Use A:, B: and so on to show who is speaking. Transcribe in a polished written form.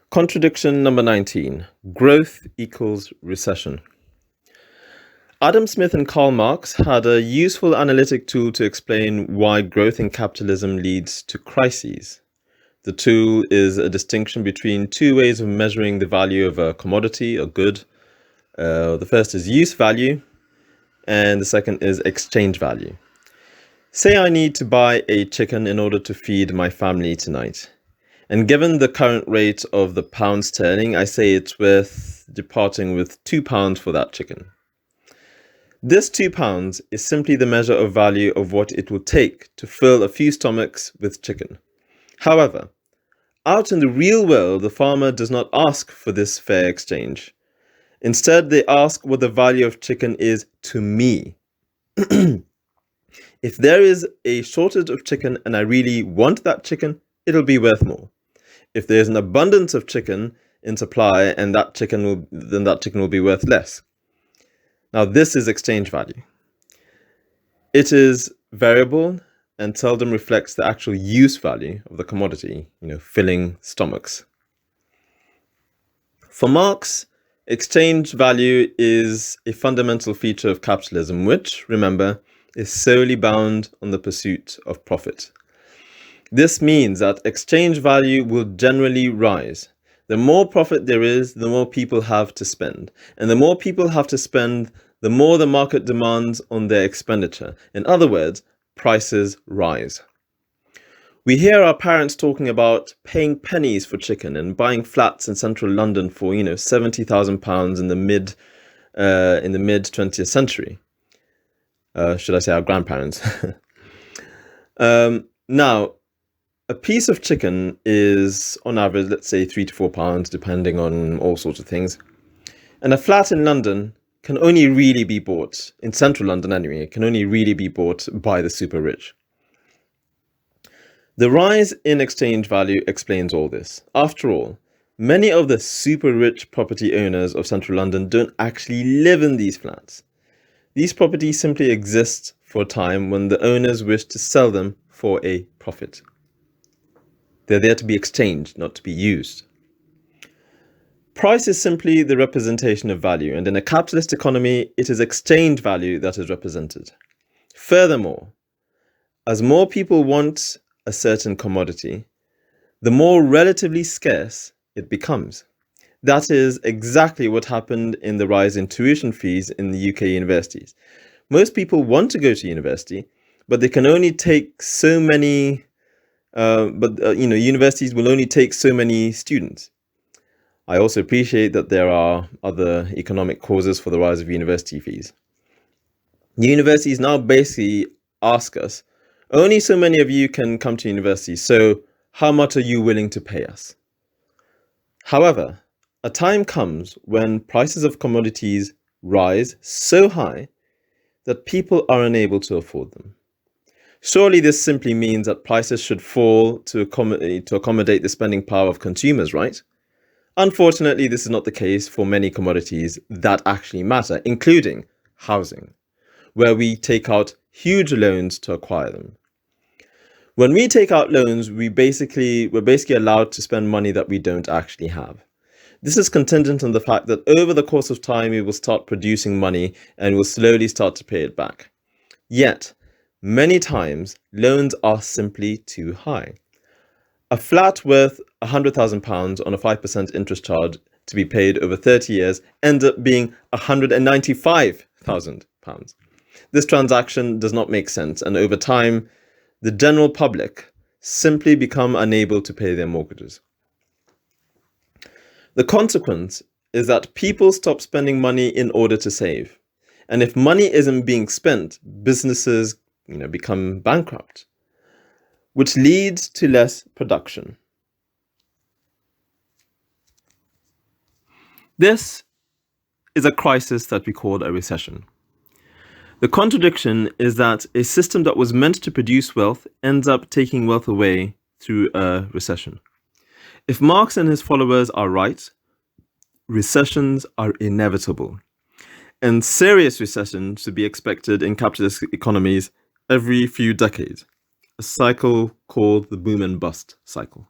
A: Contradiction number 19. Growth equals recession. Adam Smith and Karl Marx had a useful analytic tool to explain why growth in capitalism leads to crises. The tool is a distinction between two ways of measuring the value of a commodity or good. The first is use value, and the second is exchange value. Say I need to buy a chicken in order to feed my family tonight. And given the current rate of the pound sterling, I say it's worth departing with £2 for that chicken. This £2 is simply the measure of value of what it will take to fill a few stomachs with chicken. However, out in the real world, the farmer does not ask for this fair exchange. Instead, they ask what the value of chicken is to me. If there is a shortage of chicken and I really want that chicken, it'll be worth more. If there's an abundance of chicken in supply and that chicken will be worth less. Now, this is exchange value. It is variable and seldom reflects the actual use value of the commodity, filling stomachs. For Marx, exchange value is a fundamental feature of capitalism, which, remember, is solely bound on the pursuit of profit. This means that exchange value will generally rise. The more profit there is, the more people have to spend. And the more people have to spend, the more the market demands on their expenditure. In other words, prices rise. We hear our parents talking about paying pennies for chicken and buying flats in central London for, £70,000 in the mid 20th century. Should I say our grandparents? Now, a piece of chicken is, on average, let's say £3 to £4, depending on all sorts of things. And a flat in London can only really be bought, in central London anyway, it can only really be bought by the super rich. The rise in exchange value explains all this. After all, many of the super rich property owners of central London don't actually live in these flats. These properties simply exist for a time when the owners wish to sell them for a profit. They're there to be exchanged, not to be used. Price is simply the representation of value, and in a capitalist economy, it is exchange value that is represented. Furthermore, as more people want a certain commodity, the more relatively scarce it becomes. That is exactly what happened in the rise in tuition fees in the UK universities. Most people want to go to university, but they can only take so many. Universities will only take so many students. I also appreciate that there are other economic causes for the rise of university fees. The universities now basically ask us, only so many of you can come to university, so how much are you willing to pay us? However, a time comes when prices of commodities rise so high that people are unable to afford them. Surely this simply means that prices should fall to accommodate the spending power of consumers, right? Unfortunately, this is not the case for many commodities that actually matter, including housing, where we take out huge loans to acquire them. When we take out loans, we're basically allowed to spend money that we don't actually have. This is contingent on the fact that over the course of time, we will start producing money and will slowly start to pay it back. Yet, many times, loans are simply too high. A flat worth £100,000 on a 5% interest charge to be paid over 30 years ends up being £195,000. This transaction does not make sense, and over time, the general public simply become unable to pay their mortgages. The consequence is that people stop spending money in order to save. And if money isn't being spent, businesses become bankrupt, which leads to less production. This is a crisis that we call a recession. The contradiction is that a system that was meant to produce wealth ends up taking wealth away through a recession. If Marx and his followers are right, recessions are inevitable. And serious recessions should be expected in capitalist economies every few decades, a cycle called the boom and bust cycle.